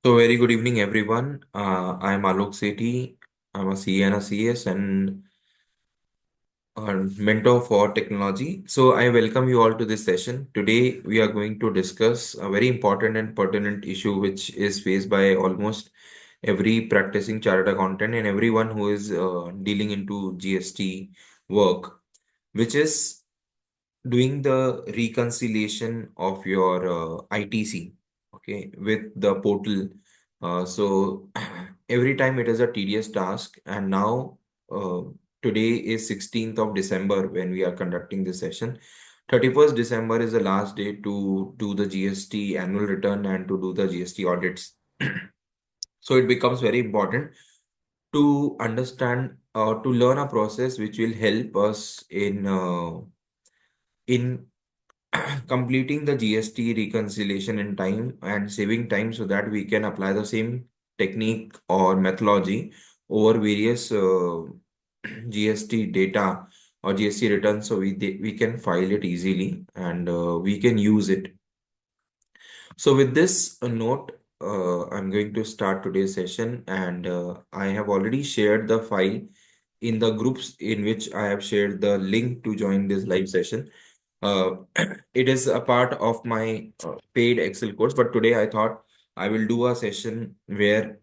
So very good evening, everyone. I'm Alok Sethi. I'm a CA and a CS and a mentor for technology. So I welcome you all to this session. Today we are going to discuss a very important and pertinent issue which is faced by almost every practicing chartered accountant and everyone who is dealing into GST work, which is doing the reconciliation of your ITC, okay, with the portal. So every time it is a tedious task, and now today is 16th of December when we are conducting this session. 31st December is the last day to do the GST annual return and to do the GST audits. So it becomes very important to understand to learn a process which will help us in completing the GST reconciliation in time and saving time so that we can apply the same technique or methodology over various GST data or GST returns so we can file it easily and we can use it. So with this note, I'm going to start today's session and I have already shared the file in the groups in which I have shared the link to join this live session. Uh, it is a part of my paid Excel course, but today I thought I will do a session where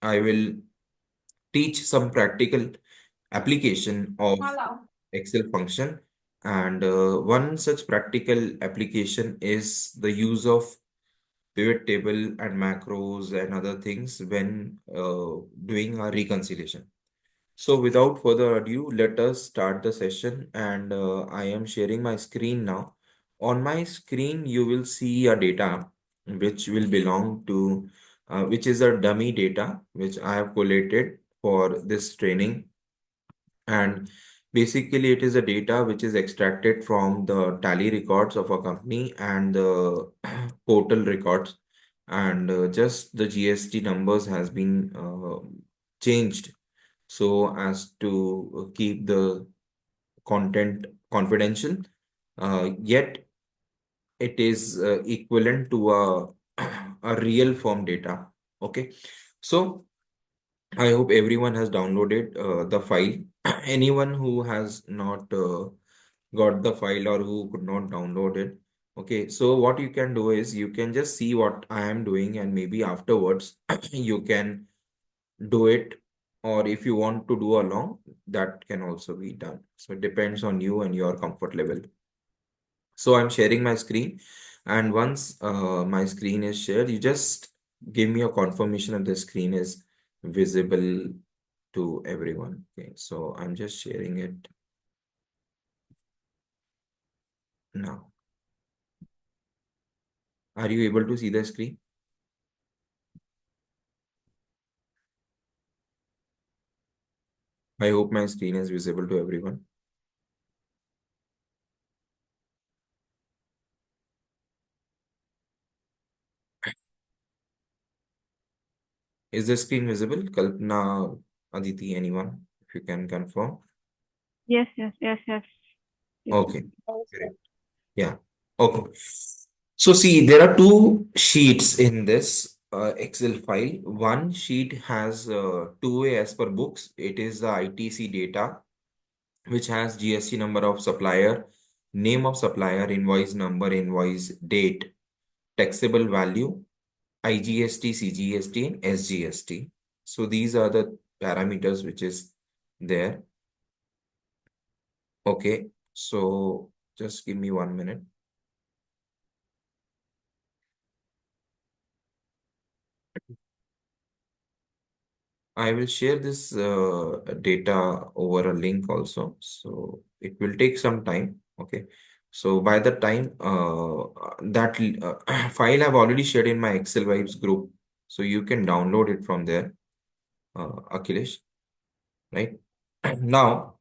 I will teach some practical application of Excel function. And one such practical application is the use of pivot table and macros and other things when doing a reconciliation. So without further ado, let us start the session and I am sharing my screen now. On my screen, you will see a data which will belong to, which is a dummy data which I have collated for this training. And basically, it is a data which is extracted from the tally records of a company and the portal records. And just the GST numbers has been changed so as to keep the content confidential. Yet it is equivalent to a real form data. Okay, so I hope everyone has downloaded the file. Anyone who has not got the file or who could not download it. Okay, so what you can do is you can just see what I am doing and maybe afterwards you can do it, or if you want to do along, that can also be done. So it depends on you and your comfort level. So I'm sharing my screen, and once my screen is shared, you just give me a confirmation that the screen is visible to everyone. Okay, so I'm just sharing it now. Are you able to see the screen? I hope my screen is visible to everyone. Is the screen visible? Kalpana, Aditi, anyone? If you can confirm. Yes. Okay, great. Yeah. Okay. So see, there are two sheets in this Excel file. One sheet has two-way as per books. It is the ITC data, which has GST number of supplier, name of supplier, invoice number, invoice date, taxable value, IGST, CGST, and SGST. So these are the parameters which is there. Okay. So just give me 1 minute. I will share this data over a link also. So it will take some time. Okay. So by the time that file I've already shared in my Excel Vibes group. So you can download it from there, Akhilesh, right? Now,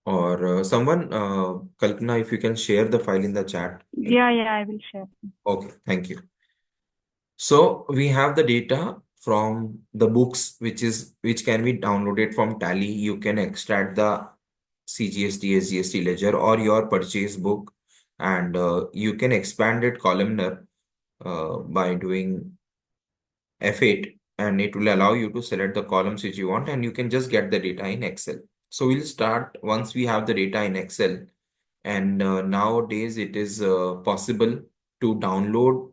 or someone, Kalpana, if you can share the file in the chat. Yeah, I will share. Okay, thank you. So we have the data from the books, which can be downloaded from Tally. You can extract the CGST, SGST ledger or your purchase book, and you can expand it columnar by doing. F8, and it will allow you to select the columns which you want, and you can just get the data in Excel. So we'll start once we have the data in Excel. And nowadays it is possible to download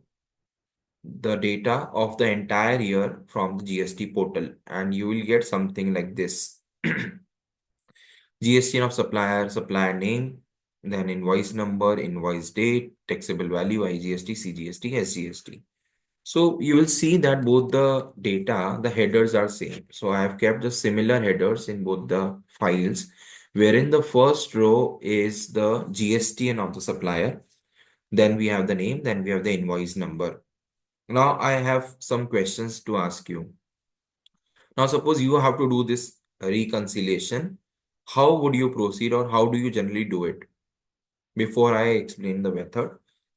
the data of the entire year from the GST portal, and you will get something like this. GST of supplier, supplier name, then invoice number, invoice date, taxable value, IGST, CGST, SGST. So you will see that both the data, the headers are same. So I have kept the similar headers in both the files, wherein the first row is the GSTN of the supplier. Then we have the name, then we have the invoice number. Now I have some questions to ask you. Now suppose you have to do this reconciliation. How would you proceed, or how do you generally do it? Before I explain the method,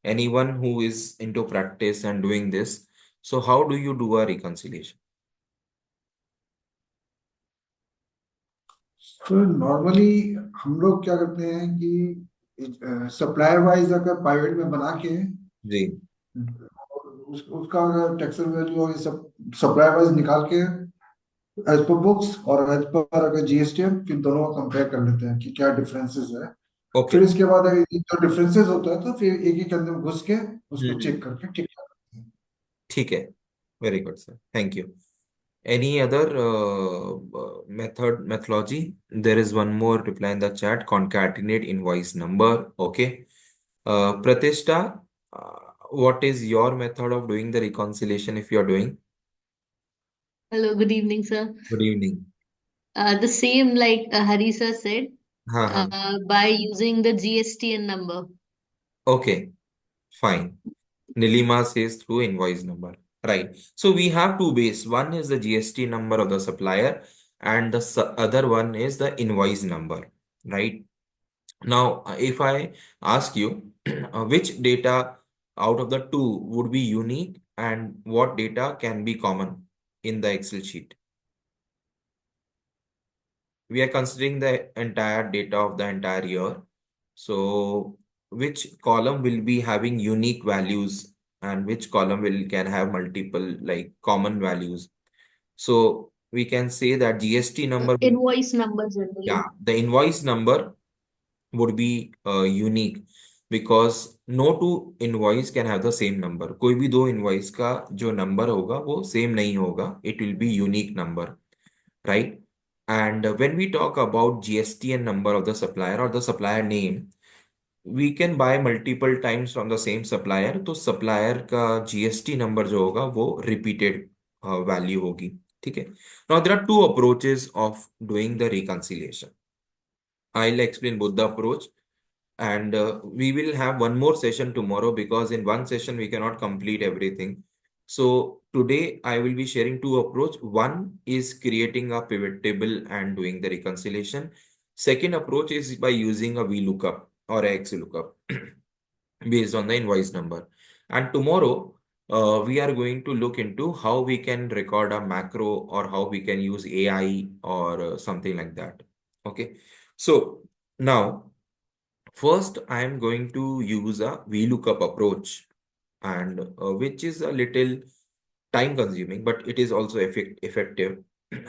anyone who is into practice and doing this, so how do you do a reconciliation? तो normally हम लोग क्या करते हैं कि supplier wise अगर private में बना के जी। उसका अगर टैक्सेबल वैल्यू और ये सब सप्लायर वाइज निकाल के एज पर बुक्स और एज पर अगर जीएसटी फिर दोनों को कंपेयर कर लेते हैं कि क्या डिफरेंसेस है। ओके। फिर इसके बाद अगर ये जो डिफरेंसेस होता है तो फिर एक एक के अंदर घुस के उसको हम्म। चेक करके ठीक करते हैं। ठीक है। Very good sir, thank you. Any other methodology? There is one more reply in the chat. Concatenate invoice number. Okay. Pratishta, what is your method of doing the reconciliation if you are doing? Hello, good evening, sir. Good evening. The same like Harisa said, हाँ हाँ. by using the GSTN number. Okay, fine. Nilima says through invoice number. Right. So we have two base. One is the GST number of the supplier, and the other one is the invoice number. Right. Now, if I ask you which data out of the two would be unique and what data can be common in the Excel sheet? We are considering the entire data of the entire year. So which column will be having unique values and which column will can have multiple like common values? So we can say that GST number, Invoice number generally. yeah, the invoice number would be unique because no two invoice can have the same number. कोई भी दो invoice का जो number होगा वो same नहीं होगा. It will be unique number, right? And when we talk about GSTN number of the supplier or the supplier name, we can buy multiple times from the same supplier. तो supplier का GST number जो होगा वो repeated value होगी. ठीक है. Now there are two approaches of doing the reconciliation. I'll explain both the approach, and we will have one more session tomorrow because in one session we cannot complete everything. So today I will be sharing two approach. One is creating a pivot table and doing the reconciliation. Second approach is by using a VLOOKUP or a XLOOKUP based on the invoice number. And tomorrow we are going to look into how we can record a macro or how we can use AI or something like that. Okay. So now first, I am going to use a VLOOKUP approach, and which is a little time consuming, but it is also effective.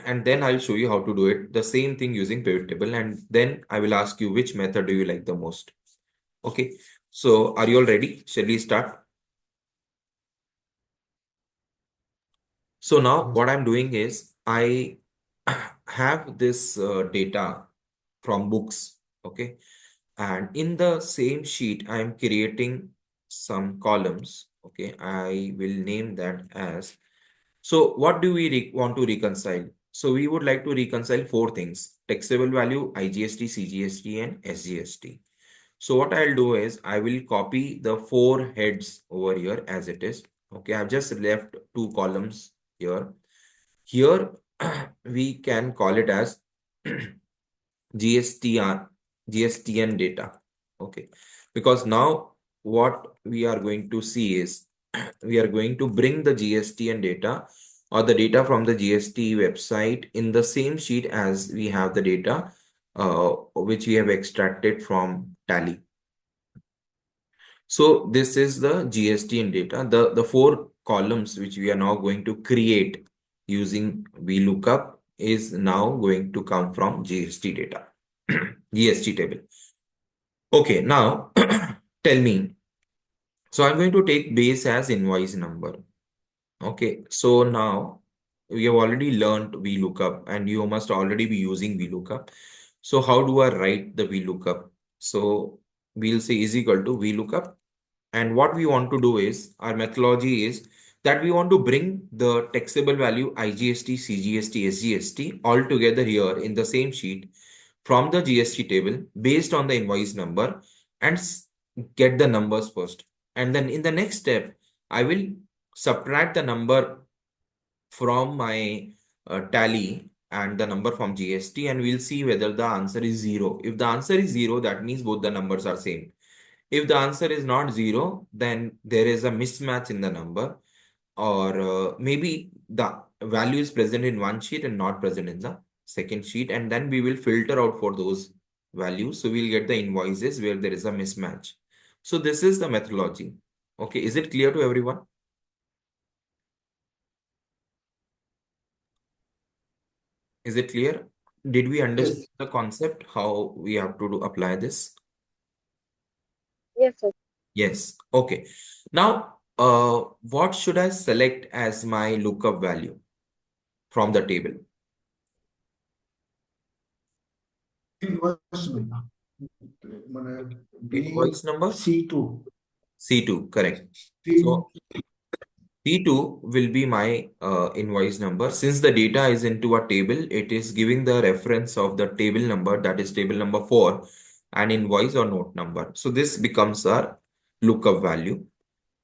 And then I'll show you how to do it. The same thing using pivot table, and then I will ask you which method do you like the most. Okay. So are you all ready? Shall we start? So now what I'm doing is I have this data from books. Okay. And in the same sheet, I am creating some columns. Okay, I will name that as. So what do we want to reconcile? So we would like to reconcile four things: taxable value, IGST, CGST, and SGST. So what I'll do is I will copy the four heads over here as it is. Okay, I've just left two columns here. Here we can call it as GSTR, GSTN data. Okay, because now what we are going to see is we are going to bring the GSTN data or the data from the GST website in the same sheet as we have the data which we have extracted from Tally. So this is the GSTN data. The four columns which we are now going to create using VLOOKUP is now going to come from GST data, GST table. Okay, now tell me. So I'm going to take base as invoice number. Okay, so now we have already learned VLOOKUP and you must already be using VLOOKUP. So how do I write the VLOOKUP? So we'll say is equal to VLOOKUP. And what we want to do is, our methodology is that we want to bring the taxable value IGST, CGST, SGST all together here in the same sheet from the GST table based on the invoice number and get the numbers first. And then in the next step, I will subtract the number from my tally and the number from GST, and we'll see whether the answer is 0. If the answer is 0, that means both the numbers are same. If the answer is not 0, then there is a mismatch in the number, or maybe the value is present in one sheet and not present in the second sheet, and then we will filter out for those values. So we'll get the invoices where there is a mismatch. So this is the methodology. Okay, is it clear to everyone? Is it clear? Did we understand Yes. the concept, how we have to apply this? Yes, sir. Yes. Okay. Now, what should I select as my lookup value from the table? Invoice number. মানে Invoice number? C2. C2, correct. C2. So C2 will be my invoice number. Since the data is into a table, it is giving the reference of the table number, that is table number 4, and invoice or note number. So this becomes our lookup value.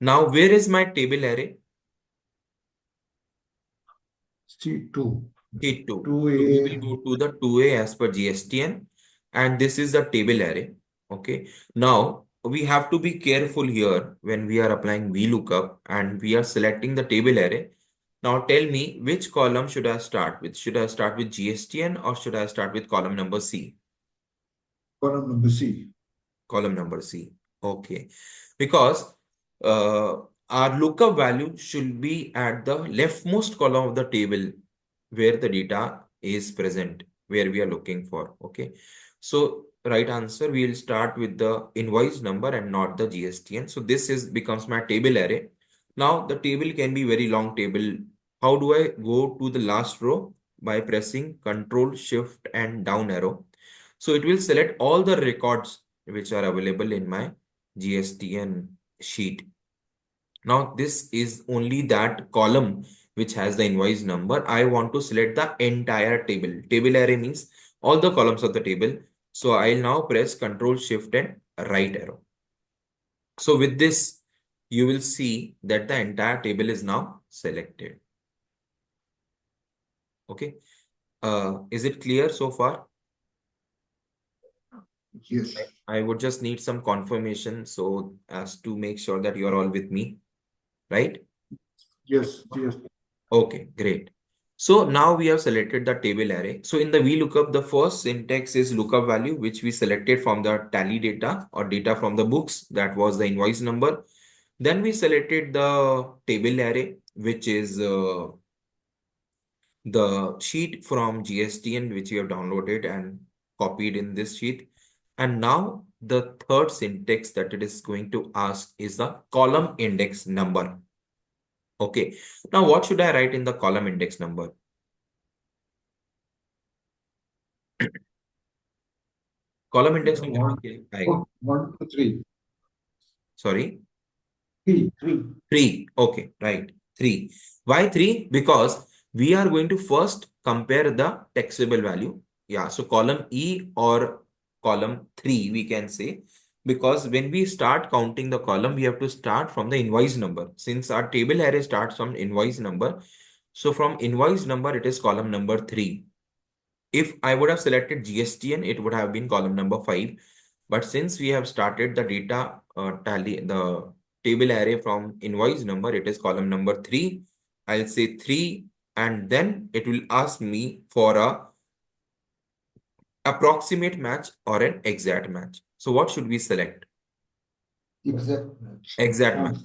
Now, where is my table array? C2. T2. So 2A. we will go to the 2A as per GSTN, and this is the table array. Okay. Now we have to be careful here when we are applying VLOOKUP and we are selecting the table array. Now tell me, which column should I start with? Should I start with GSTN or should I start with column number C? Column number C. Column number C. Okay. Because our lookup value should be at the leftmost column of the table where the data is present, where we are looking for. Okay. So right answer, we will start with the invoice number and not the GSTN. So this becomes my table array. Now the table can be very long table. How do I go to the last row? By pressing Control, Shift, and down arrow. So it will select all the records which are available in my GSTN sheet. Now this is only that column which has the invoice number. I want to select the entire table. Table array means all the columns of the table. So I'll now press Control, Shift, and right arrow. So with this, you will see that the entire table is now selected. Okay. Is it clear so far? Yes. I would just need some confirmation so as to make sure that you're all with me, right? Yes. Yes. Okay, great. So now we have selected the table array. So in the VLOOKUP, the first syntax is lookup value, which we selected from the tally data or data from the books. That was the invoice number. Then we selected the table array, which is the sheet from GSTN, which we have downloaded and copied in this sheet. And now the third syntax that it is going to ask is the column index number. Okay. Now what should I write in the column index number? Column index number क्या आएगा? 1, 2, 3. Sorry. 3. 3. Okay, right. 3. Why 3? Because we are going to first compare the taxable value. Yeah, so column E or column 3, we can say. Because when we start counting the column, we have to start from the invoice number. Since our table array starts from invoice number, so from invoice number, it is column number 3. If I would have selected GSTN, it would have been column number 5. But since we have started the data tally, the table array from invoice number, it is column number 3. I'll say 3, and then it will ask me for a approximate match or an exact match. So what should we select? Exact match. Exact match.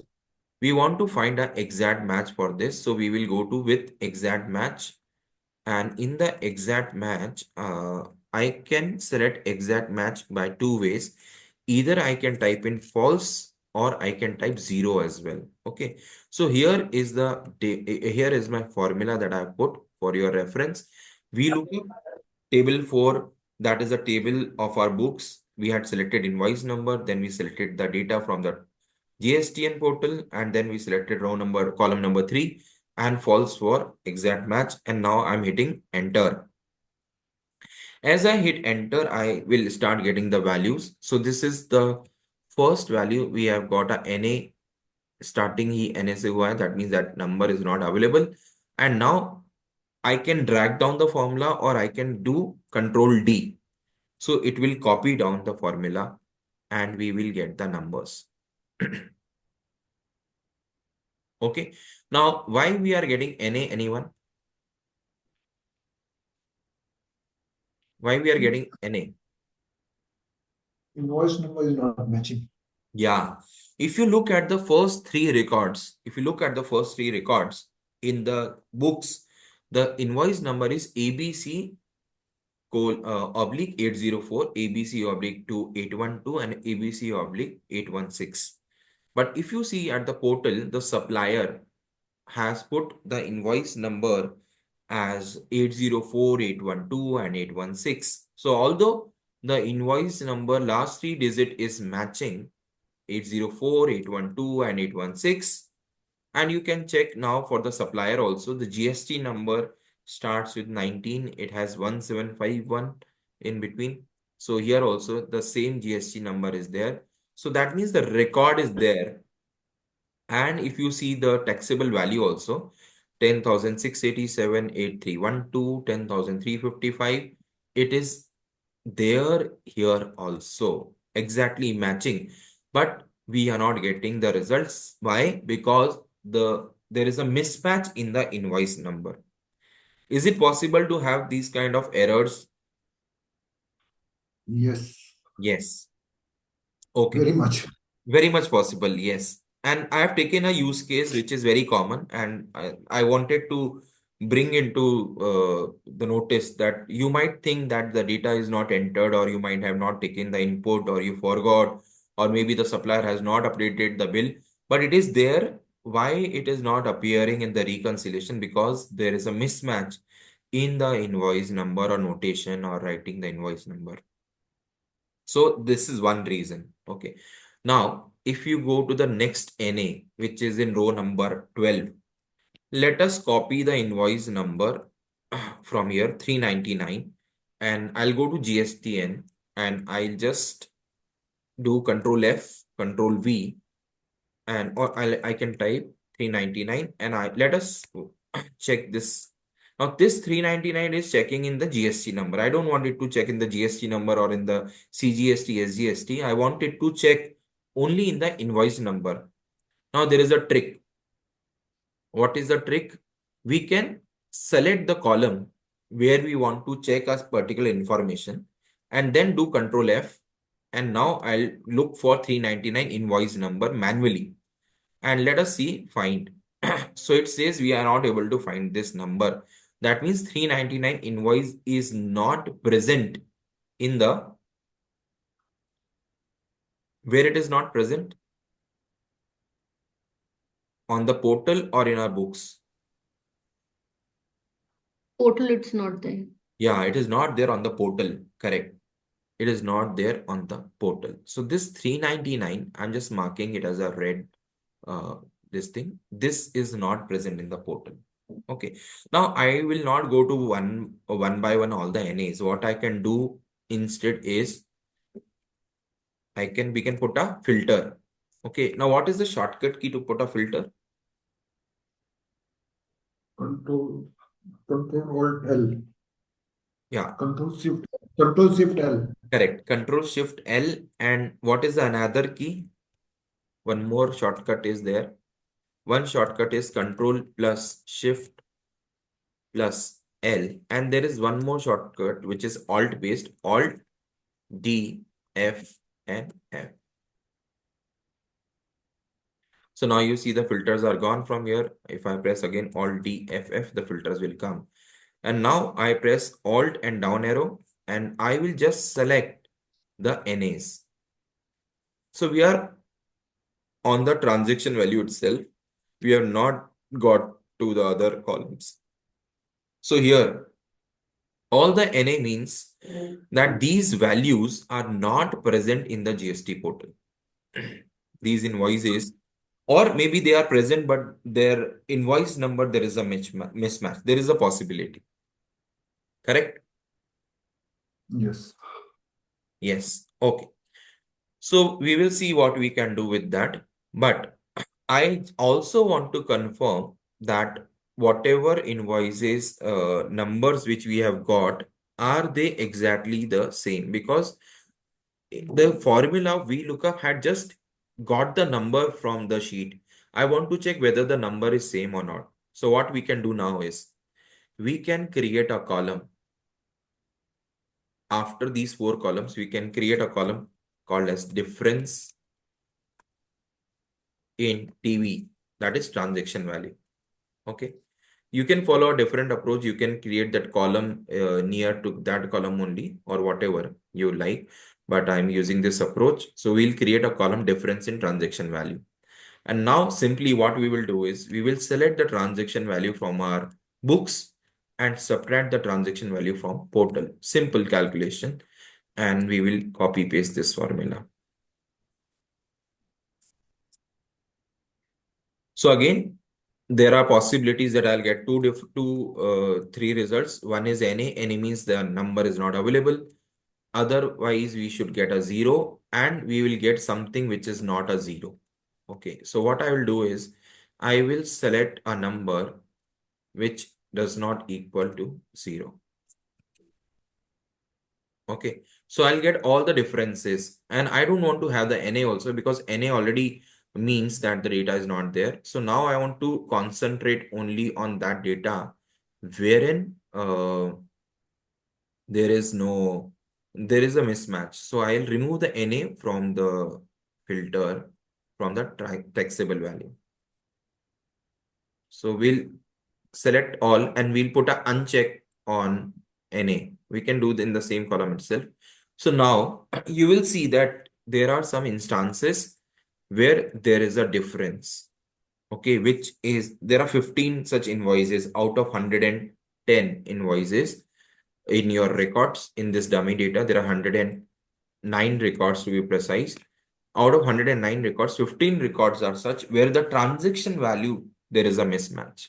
We want to find an exact match for this. So we will go to with exact match. And in the exact match, I can select exact match by two ways. Either I can type in false or I can type 0 as well. Okay. So here is here is my formula that I put for your reference. We look up table 4, that is a table of our books. We had selected invoice number, then we selected the data from the GSTN portal, and then we selected row number, column number 3, and false for exact match. And now I'm hitting enter. As I hit enter, I will start getting the values. So this is the first value. We have got a NA starting he NA से हुआ है. That means that number is not available. And now I can drag down the formula or I can do Control D. So it will copy down the formula and we will get the numbers. Okay. Now, why we are getting NA, anyone? Why we are getting NA? Invoice number is not matching. Yeah. If you look at the first three records, in the books, the invoice number is ABC oblique 804, ABC oblique 2812, and ABC oblique 816. But if you see at the portal, the supplier has put the invoice number as 804, 812, and 816. So although the invoice number last three digit is matching 804, 812, and 816, and you can check now for the supplier also, the GST number starts with 19, it has 1751 in between. So here also the same GST number is there. So that means the record is there. And if you see the taxable value also, 10,687,8312, 10,355, it is there here also, exactly matching. But we are not getting the results. Why? Because there is a mismatch in the invoice number. Is it possible to have these kind of errors? Yes, Yes. Okay. very much. Very much possible, yes. And I have taken a use case which is very common, and I wanted to bring into the notice that you might think that the data is not entered, or you might have not taken the input, or you forgot, or maybe the supplier has not updated the bill, but it is there. Why it is not appearing in the reconciliation? Because there is a mismatch in the invoice number or notation or writing the invoice number. So this is one reason. Okay. Now, if you go to the next NA, which is in row number 12, let us copy the invoice number from here, 399, and I'll go to GSTN and I'll just do Control F, Control V, and or I can type 399 and let us check this. Now this 399 is checking in the GST number. I don't want it to check in the GST number or in the CGST, SGST. I want it to check only in the invoice number. Now there is a trick. What is the trick? We can select the column where we want to check a particular information and then do Control F. And now I'll look for 399 invoice number manually. And let us see, find. So it says we are not able to find this number. That means 399 invoice is not present in the, where it is not present? On the portal or in our books? Portal, it's not there. Yeah, it is not there on the portal. Correct. It is not there on the portal. So this 399, I'm just marking it as a red, this thing. This is not present in the portal. Okay. Now I will not go to one by one all the NAs. What I can do instead is we can put a filter. Okay. Now what is the shortcut key to put a filter? Control Alt L. Yeah. Control Shift L. Correct. Control Shift L. And what is the another key? One more shortcut is there. One shortcut is Control plus Shift plus L. And there is one more shortcut which is Alt based, Alt D F and F. So now you see the filters are gone from here. If I press again Alt D F F, the filters will come. And now I press Alt and down arrow, and I will just select the NAs. So we are on the transaction value itself. We have not got to the other columns. So here, all the NA means that these values are not present in the GST portal. These invoices, or maybe they are present, but their invoice number, there is a mismatch. There is a possibility. Correct? Yes. Yes. Okay. So we will see what we can do with that. But I also want to confirm that whatever invoices numbers which we have got, are they exactly the same? Because the formula we look up had just got the number from the sheet. I want to check whether the number is same or not. So what we can do now is we can create a column. After these 4 columns, we can create a column called as difference in TV, that is transaction value. Okay. You can follow a different approach. You can create that column near to that column only, or whatever you like. But I'm using this approach. So we'll create a column difference in transaction value. And now simply what we will do is we will select the transaction value from our books and subtract the transaction value from portal. Simple calculation. And we will copy paste this formula. So again, there are possibilities that I'll get three results. One is NA. NA means the number is not available. Otherwise, we should get a 0, and we will get something which is not a 0. Okay. So what I will do is I will select a number which does not equal to 0. Okay. So I'll get all the differences, and I don't want to have the NA also, because NA already means that the data is not there. So now I want to concentrate only on that data wherein there is a mismatch. So I'll remove the NA from the filter from the taxable value. So we'll select all and we'll put a uncheck on NA. We can do it in the same column itself. So now you will see that there are some instances where there is a difference. Okay, which is there are 15 such invoices out of 110 invoices in your records. In this dummy data, there are 109 records to be precise. Out of 109 records, 15 records are such where the transaction value, there is a mismatch.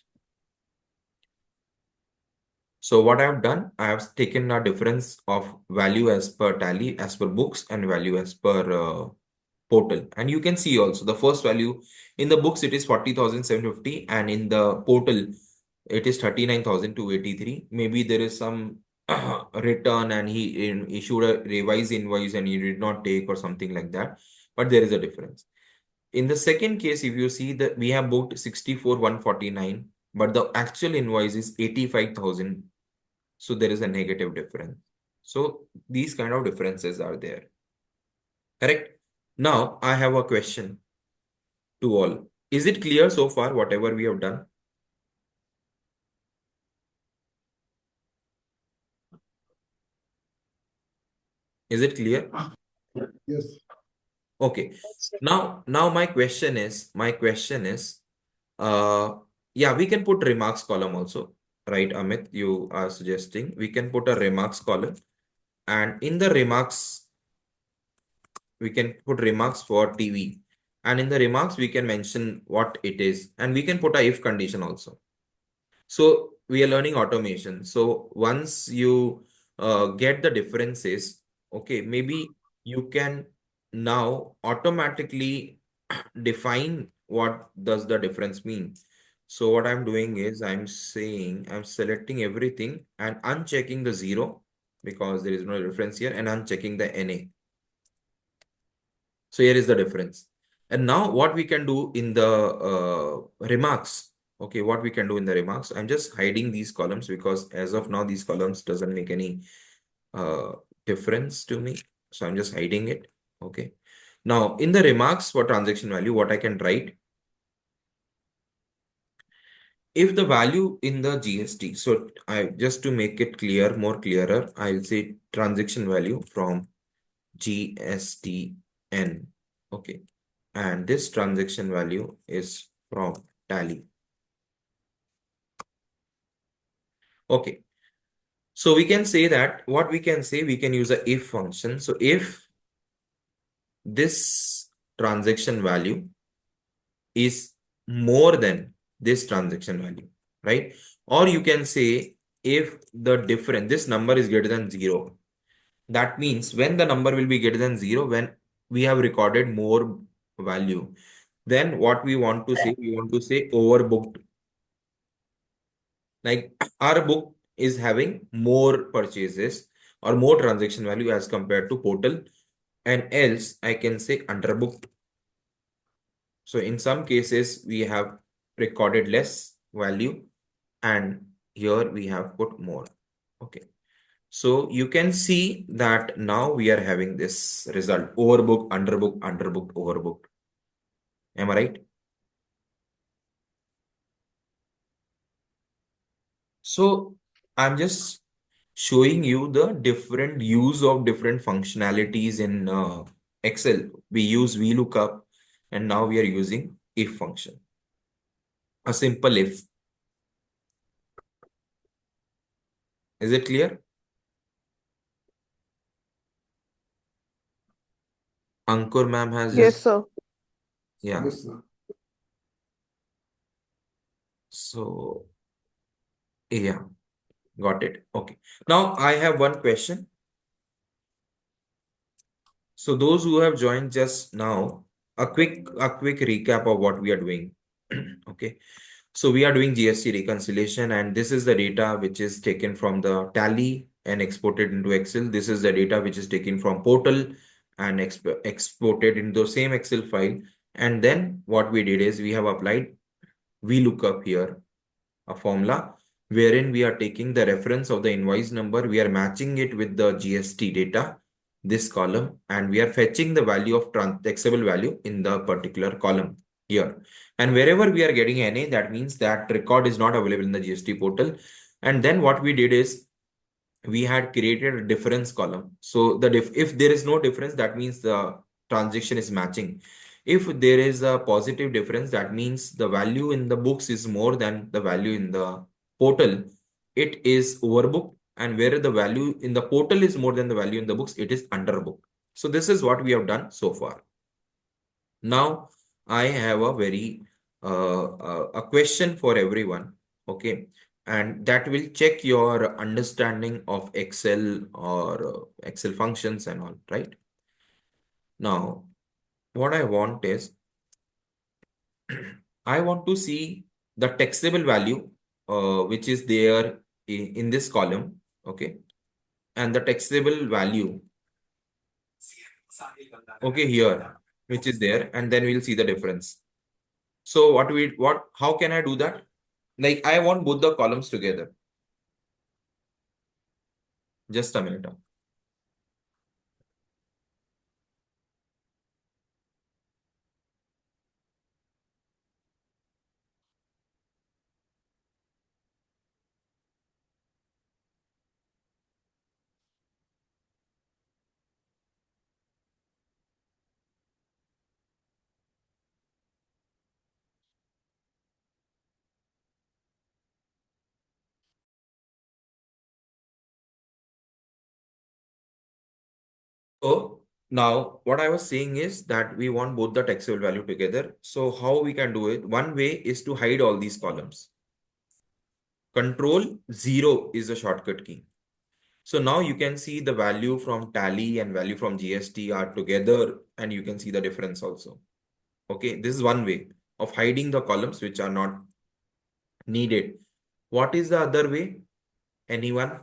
So what I have done, I have taken a difference of value as per tally, as per books, and value as per portal. And you can see also the first value in the books, it is 40,750, and in the portal, it is 39,283. Maybe there is some return and he issued a revised invoice and he did not take or something like that. But there is a difference. In the second case, if you see that we have booked 64,149, but the actual invoice is 85,000. So there is a negative difference. So these kind of differences are there. Correct? Now I have a question to all. Is it clear so far, whatever we have done? Is it clear? Yes. Okay. Yes, sir. Now my question is, yeah, we can put remarks column also, right, Amit? You are suggesting we can put a remarks column, and in the remarks, we can put remarks for TV, and in the remarks, we can mention what it is, and we can put a if condition also. So we are learning automation. So once you get the differences, okay, maybe you can now automatically define what does the difference mean. So what I'm doing is I'm selecting everything and unchecking the 0 because there is no difference here, and unchecking the NA. So here is the difference. And now what we can do in the remarks. Okay, what we can do in the remarks. I'm just hiding these columns because as of now, these columns doesn't make any difference to me. So I'm just hiding it. Okay. Now in the remarks for transaction value, what I can write if the value in the GST, so I just to make it clear, more clearer, I'll say transaction value from GSTN. Okay. And this transaction value is from Tally. Okay. So we can say that what we can say, we can use a if function. So if this transaction value is more than this transaction value, right? Or you can say if the difference, this number is greater than 0, that means when the number will be greater than 0, when we have recorded more value, then what we want to say, we want to say overbooked. Like our book is having more purchases or more transaction value as compared to portal, and else I can say underbooked. So in some cases, we have recorded less value and here we have put more. Okay. So you can see that now we are having this result: overbooked, underbooked, underbooked, overbooked. Am I right? So I'm just showing you the different use of different functionalities in Excel. We use VLOOKUP and now we are using if function. A simple if. Is it clear? Ankur ma'am has Yes, just, sir. yeah. Yes, sir. So, yeah, got it. Okay. Now I have one question. So those who have joined just now, a quick recap of what we are doing. Okay. So we are doing GST reconciliation, and this is the data which is taken from the tally and exported into Excel. This is the data which is taken from portal and exported into the same Excel file. And then what we did is we have applied VLOOKUP here, a formula wherein we are taking the reference of the invoice number, we are matching it with the GST data, this column, and we are fetching the value of taxable value in the particular column here. And wherever we are getting NA, that means that record is not available in the GST portal. And then what we did is we had created a difference column. So the if there is no difference, that means the transaction is matching. If there is a positive difference, that means the value in the books is more than the value in the portal. It is overbooked, and where the value in the portal is more than the value in the books, it is underbooked. So this is what we have done so far. Now I have a very a question for everyone. Okay. And that will check your understanding of Excel or Excel functions and all, right? Now, what I want is, I want to see the taxable value, which is there in this column, okay? And the taxable value, okay, here, which is there, and then we'll see the difference. So how can I do that? Like I want both the columns together. Just a minute. So now what I was saying is that we want both the taxable value together. So how we can do it? One way is to hide all these columns. Control 0 is a shortcut key. So now you can see the value from tally and value from GST are together, and you can see the difference also. Okay, this is one way of hiding the columns which are not needed. What is the other way? Anyone?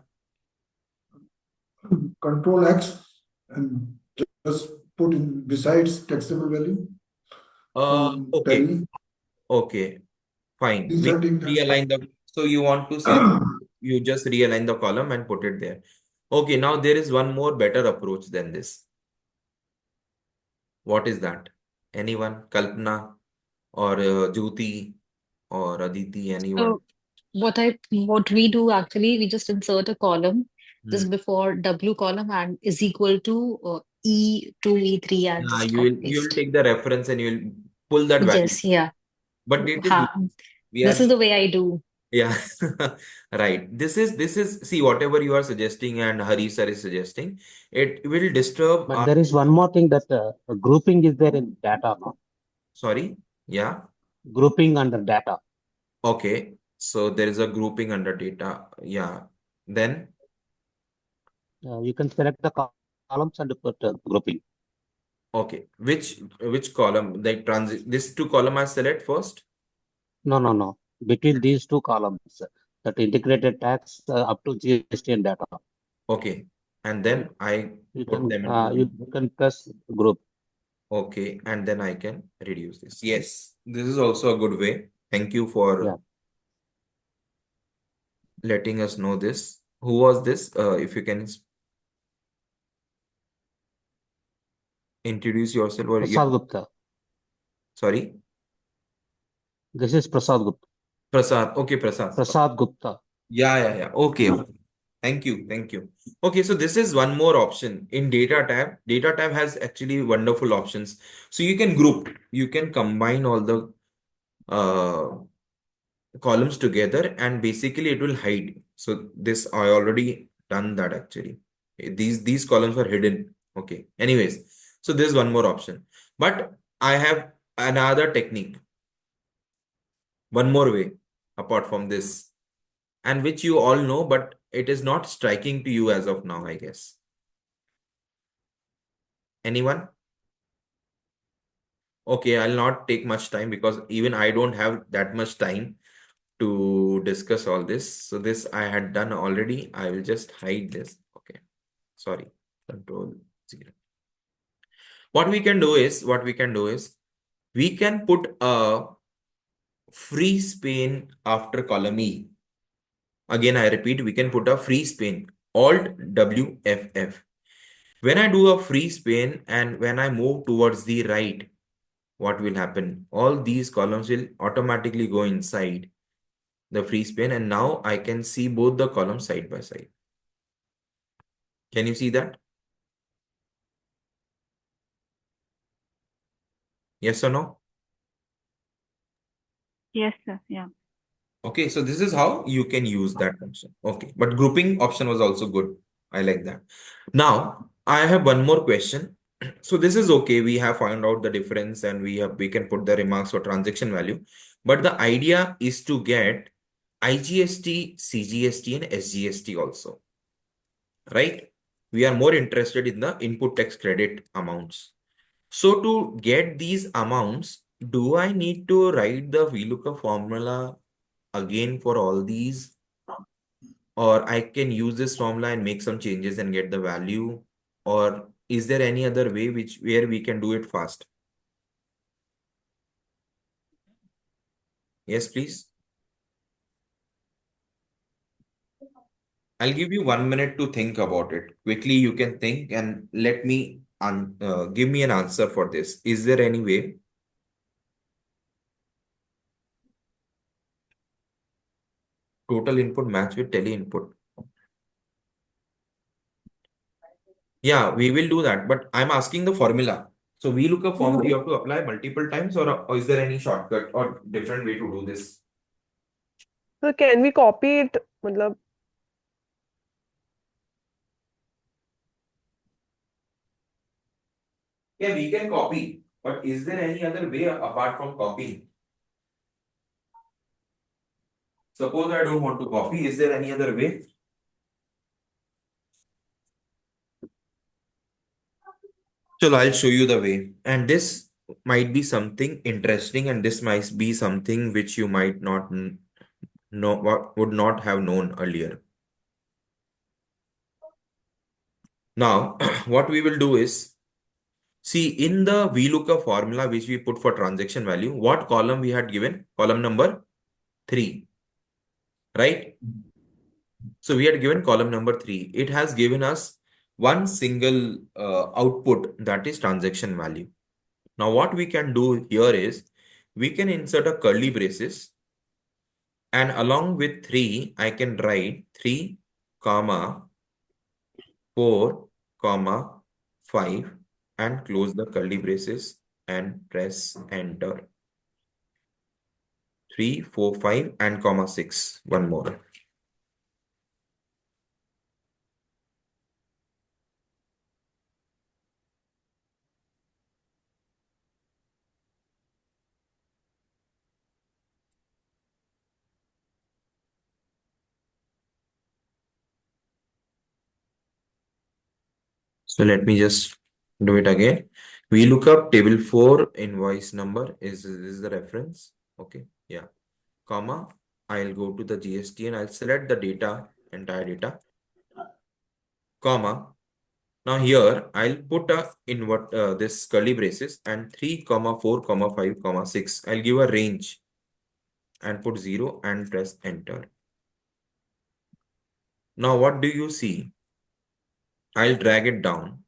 Control X and just put in besides taxable value from Okay. Tally. Okay. Fine. We Inserting that. realign the, so you want to say you just realign the column and put it there. Okay, now there is one more better approach than this. What is that? Anyone? Kalpana or Jyoti? or Aditi, anyone? So what we do actually, we just insert a column Hmm. just before W column and is equal to E2, E3 and Yeah, just copy you will paste. take the reference and you will pull that value. Yes, yeah. But it is Ha, we this are is the way I do. yeah right. This is see whatever you are suggesting and Hari sir is suggesting, it will disturb But our there is one more thing that grouping is there in data, no? sorry. Yeah. Grouping under data. Okay. So there is a grouping under data. Yeah. Then You can select the columns and put grouping. okay. Which column? Like transit this two column I select first. No, no, no. Between these two columns, that integrated tax up to GST and data. Okay. And then I You put can them into you one. can press group. Okay. And then I can reduce this. Yes. This is also a good way. Thank you Yeah. for letting us know this. Who was this? If you can introduce yourself or Prasad Gupta. sorry, This is Prasad Gupta. Prasad. Okay, Prasad. Prasad Gupta. Yeah. Okay. Thank you. Thank you. Okay, so this is one more option in data tab. Data tab has actually wonderful options. So you can group, you can combine all the uh, columns together and basically it will hide. So this I already done that actually. These columns were hidden. Okay. Anyways, so there's one more option. But I have another technique, one more way apart from this, and which you all know, but it is not striking to you as of now, I guess. Anyone? Okay, I'll not take much time because even I don't have that much time to discuss all this. So this I had done already. I will just hide this. Okay, sorry. Control 0. What we can do is we can put a free span after column E. Again, I repeat, we can put a free span, Alt WFF. When I do a free span and when I move towards the right, what will happen? All these columns will automatically go inside the free span and now I can see both the columns side by side. Can you see that? Yes or no? Yes, sir. Yeah. Okay, so this is how you can use that function. Okay, but grouping option was also good. I like that. Now, I have one more question. So this is okay. We have found out the difference and we can put the remarks for transaction value. But the idea is to get IGST, CGST, and SGST also, right? We are more interested in the input tax credit amounts. So to get these amounts, do I need to write the VLOOKUP formula again for all these? Or I can use this formula and make some changes and get the value? Or is there any other way where we can do it fast? Yes, please. I'll give you 1 minute to think about it. Quickly, you can think and let me give me an answer for this. Is there any way? Total input match with tele input. Yeah, we will do that. But I'm asking the formula. So we look a formula you have to apply multiple times, or is there any shortcut or different way to do this? So can we copy it? मतलब Yeah, we can copy. But is there any other way apart from copying? Suppose I don't want to copy. Is there any other way? So I'll show you the way. And this might be something interesting, and this might be something which you might not know, would not have known earlier. Now, what we will do is, see in the VLOOKUP formula which we put for transaction value, what column we had given? Column number 3, right? So we had given column number 3. It has given us one single output, that is transaction value. Now what we can do here is we can insert a curly braces And along with 3, I can write 3, comma, 4, comma, 5 and close the curly braces and press enter. 3, 4, 5 and comma 6. One more. So let me just do it again. We look up table 4 invoice number. Is this the reference? Okay. Yeah. Comma. I'll go to the GST and I'll select the data, entire data. Comma. Now here I'll put a in what this curly braces and 3, comma 4, comma 5, comma 6. I'll give a range and put 0 and press enter. Now what do you see? I'll drag it down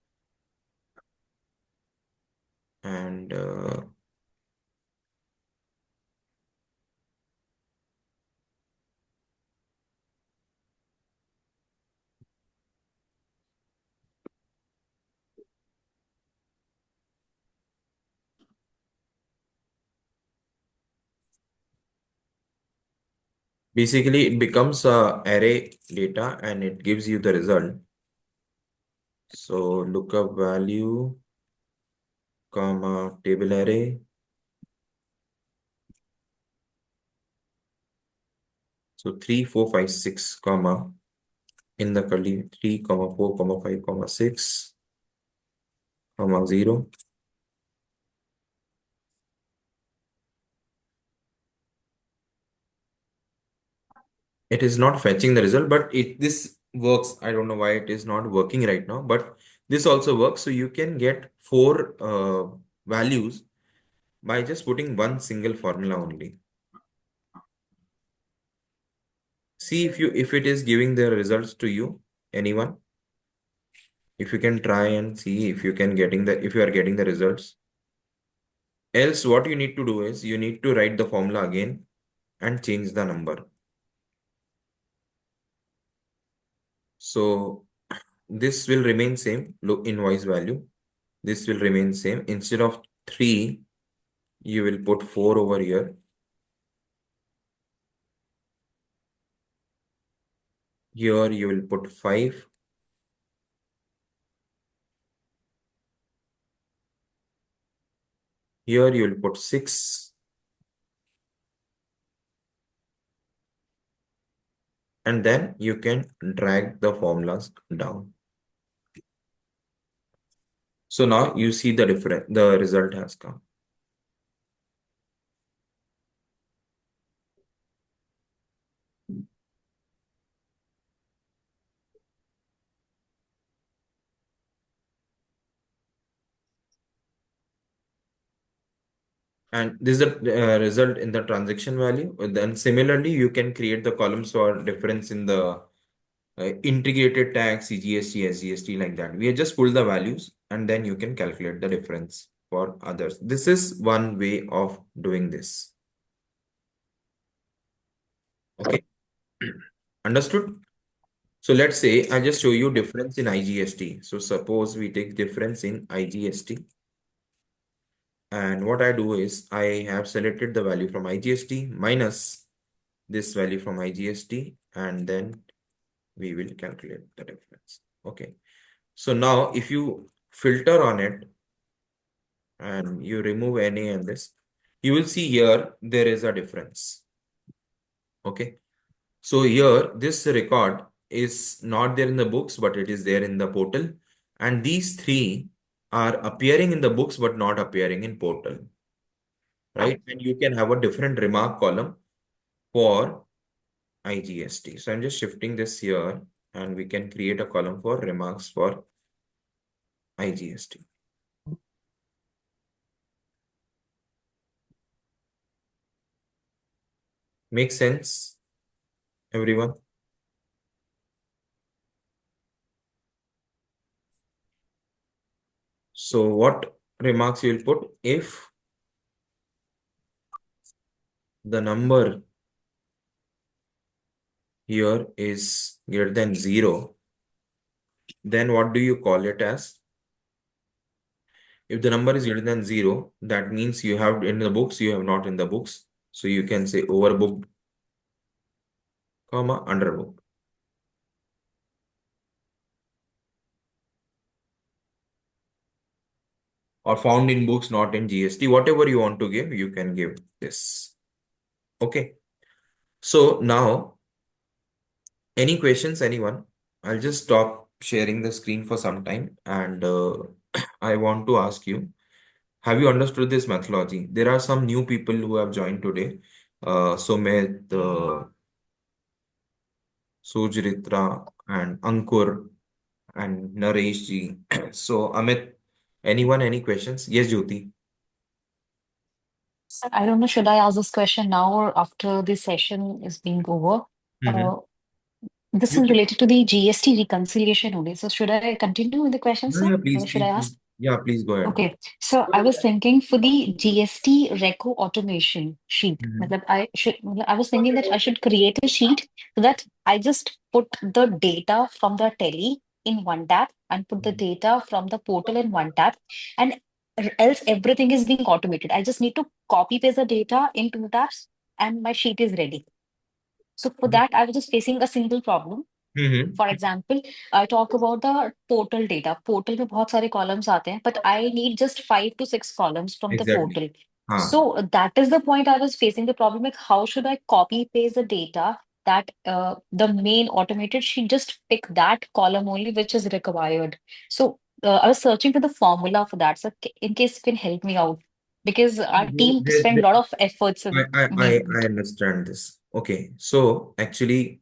and basically it becomes a array data and it gives you the result. So lookup value, comma table array. So 3, 4, 5, 6, comma in the curly 3, comma 4, comma 5, comma 6, comma 0. It is not fetching the result, but this works. I don't know why it is not working right now, but this also works. So you can get 4 values by just putting one single formula only. See if it is giving the results to you, anyone. If you can try and see if you are getting the results. Else what you need to do is you need to write the formula again and change the number. So this will remain same, look invoice value. This will remain same. Instead of 3, you will put 4 over here. Here you will put 5. Here you will put 6. And then you can drag the formulas down. So now you see the result has come. And this is the result in the transaction value. Then similarly, you can create the columns for difference in the integrated tax, CGST, SGST, like that. We have just pulled the values and then you can calculate the difference for others. This is one way of doing this. Okay. Understood? So let's say I just show you difference in IGST. So suppose we take difference in IGST. And what I do is I have selected the value from IGST minus this value from IGST, and then we will calculate the difference. Okay. So now if you filter on it and you remove any and this, you will see here there is a difference. Okay. So here this record is not there in the books, but it is there in the portal. And these 3 are appearing in the books, but not appearing in portal. Right? And you can have a different remark column for IGST. So I'm just shifting this here and we can create a column for remarks for IGST. Make sense, everyone? So what remarks you will put if the number here is greater than 0, then what do you call it as? If the number is greater than 0, that means you have in the books, you have not in the books. So you can say overbooked, comma, underbooked. Or found in books, not in GST. Whatever you want to give, you can give this. Okay. So now, any questions, anyone? I'll just stop sharing the screen for some time and I want to ask you, have you understood this methodology? There are some new people who have joined today. Sumit, Sujritra, and Ankur, and Naresh ji. So, Amit, anyone, any questions? Yes, Jyoti. Sir, I don't know, should I ask this question now or after this session is being over? Mm-hmm. Uh, this You is can. related to the GST reconciliation only. So should I continue with the question, Yeah, sir? yeah, Or please, should I please, please. ask? Yeah, please go ahead. Okay, so I was thinking for the GST reco automation sheet, Mm-hmm. I was thinking that I should create a sheet so that I just put the data from the tally in one tab and put the data from the portal in one tab, and else everything is being automated. I just need to copy paste the data in two tabs and my sheet is ready. So for that, I was just facing a single problem. Mm-hmm. For example, I talk about the portal data. Portal में बहुत सारे columns आते हैं, but I need just 5 to 6 columns from the Exactly. portal. Huh. So that is the point I was facing the problem. Like, how should I copy paste the data that the main automated sheet just pick that column only which is required. So I was searching for the formula for that. So in case you can help me out, because our team spent a lot of efforts in making I it. understand this. Okay, so actually,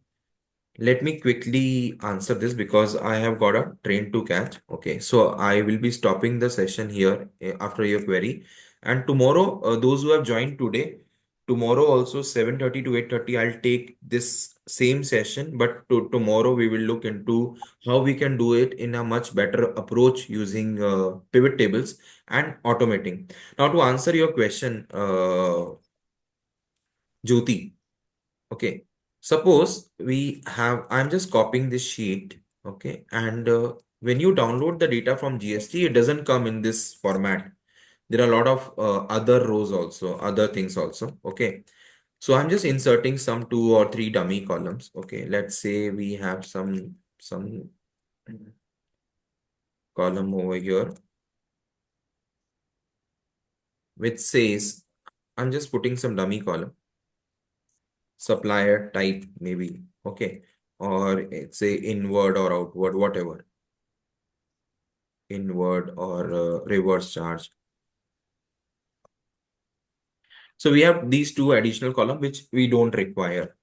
let me quickly answer this because I have got a train to catch. Okay, so I will be stopping the session here after your query. And tomorrow, those who have joined today, tomorrow also 7:30 to 8:30, I'll take this same session. But tomorrow we will look into how we can do it in a much better approach using pivot tables and automating. Now, to answer your question, Jyoti. Okay. Suppose we have, I'm just copying this sheet. Okay. And when you download the data from GST, it doesn't come in this format. There are a lot of other rows also, other things also. Okay. So I'm just inserting some 2 or 3 dummy columns. Okay. Let's say we have some column over here, which says, I'm just putting some dummy column, supplier type maybe. Okay. Or it's say inward or outward, whatever. Inward or reverse charge. So we have these 2 additional columns which we don't require.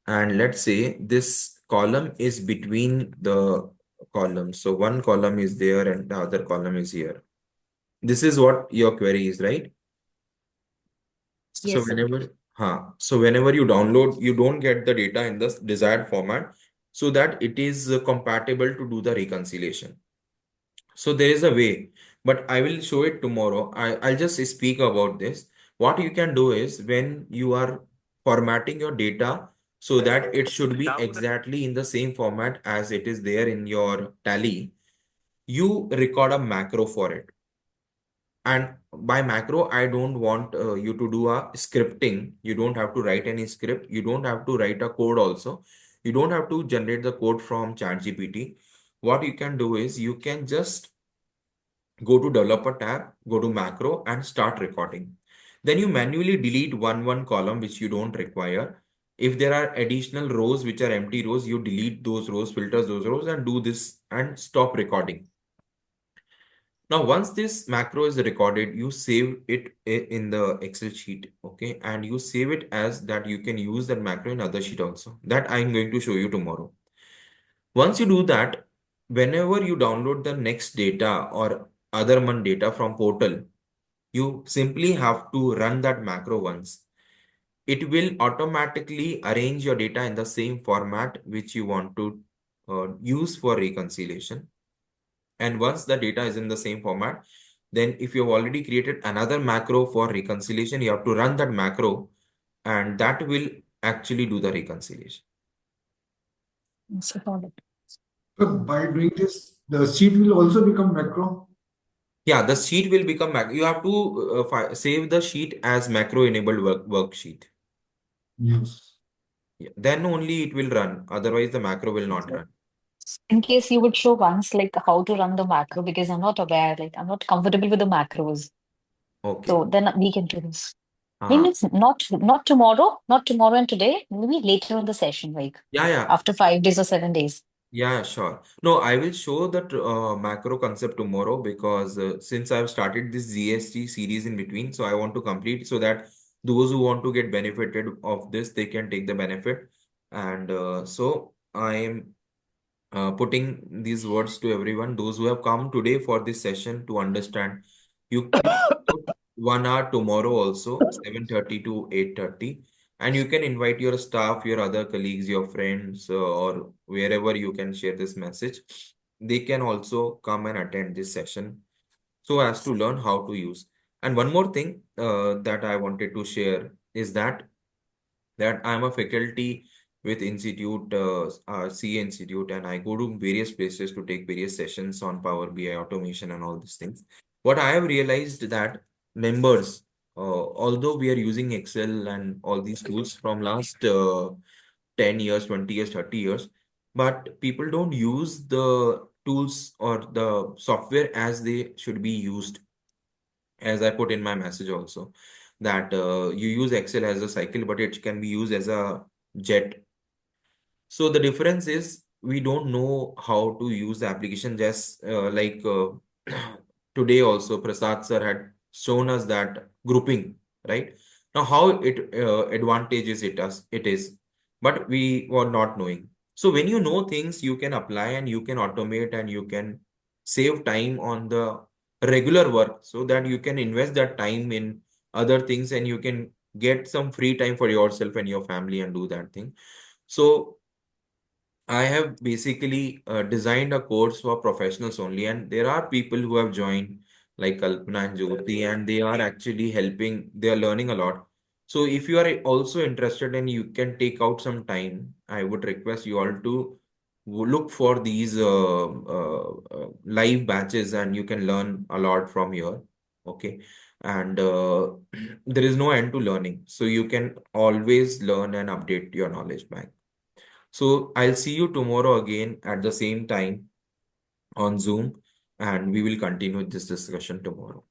And let's say this column is between the columns. So one column is there and the other column is here. This is what your query is, right? So Yes, sir. whenever you download, you don't get the data in the desired format so that it is compatible to do the reconciliation. So there is a way, but I will show it tomorrow. I'll just speak about this. What you can do is when you are formatting your data so that it should be exactly in the same format as it is there in your tally, you record a macro for it. And by macro, I don't want you to do a scripting. You don't have to write any script. You don't have to write a code also. You don't have to generate the code from ChatGPT. What you can do is you can just go to developer tab, go to macro and start recording. Then you manually delete one column which you don't require. If there are additional rows which are empty rows, you delete those rows, filters those rows and do this and stop recording. Now, once this macro is recorded, you save it in the Excel sheet, okay? And you save it as that you can use that macro in other sheet also. That I'm going to show you tomorrow. Once you do that, whenever you download the next data or other month data from portal, you simply have to run that macro once. It will automatically arrange your data in the same format which you want to use for reconciliation. And once the data is in the same format, then if you've already created another macro for reconciliation, you have to run that macro and that will actually do the reconciliation. So got it. So by doing this, the sheet will also become macro. Yeah, the sheet will become macro. You have to save the sheet as macro enabled worksheet. Yes. Yeah. Then only it will run. Otherwise, the macro will not So run. in case you would show once like how to run the macro because I'm not aware, like I'm not comfortable with the macros. Okay. So then we can do this. Maybe Uh, it's not tomorrow, not tomorrow and today, maybe later in the session, like yeah, yeah. after 5 days or 7 days. Yeah, sure. No, I will show that macro concept tomorrow because since I've started this GST series in between, so I want to complete so that those who want to get benefited of this, they can take the benefit. And so I am putting these words to everyone, those who have come today for this session to understand. You can put 1 hour tomorrow also, 7:30 to 8:30, and you can invite your staff, your other colleagues, your friends, or wherever you can share this message. They can also come and attend this session so as to learn how to use. And one more thing that I wanted to share is that I'm a faculty with Institute, C Institute, and I go to various places to take various sessions on Power BI automation and all these things. What I have realized that members, although we are using Excel and all these tools from last 10 years, 20 years, 30 years, but people don't use the tools or the software as they should be used, as I put in my message also, that you use Excel as a cycle, but it can be used as a jet. So the difference is we don't know how to use the application. Just today also, Prasad sir had shown us that grouping, right? Now, how it advantages it is, but we were not knowing. So when you know things, you can apply and you can automate and you can save time on the regular work so that you can invest that time in other things and you can get some free time for yourself and your family and do that thing. So I have basically designed a course for professionals only, and there are people who have joined, like Kalpana and Jyoti, and they are actually helping. They are learning a lot. So, if you are also interested and you can take out some time, I would request you all to look for these live batches, and you can learn a lot from here. Okay, and there is no end to learning, so you can always learn and update your knowledge back. So I'll see you tomorrow again at the same time on Zoom, and we will continue this discussion tomorrow.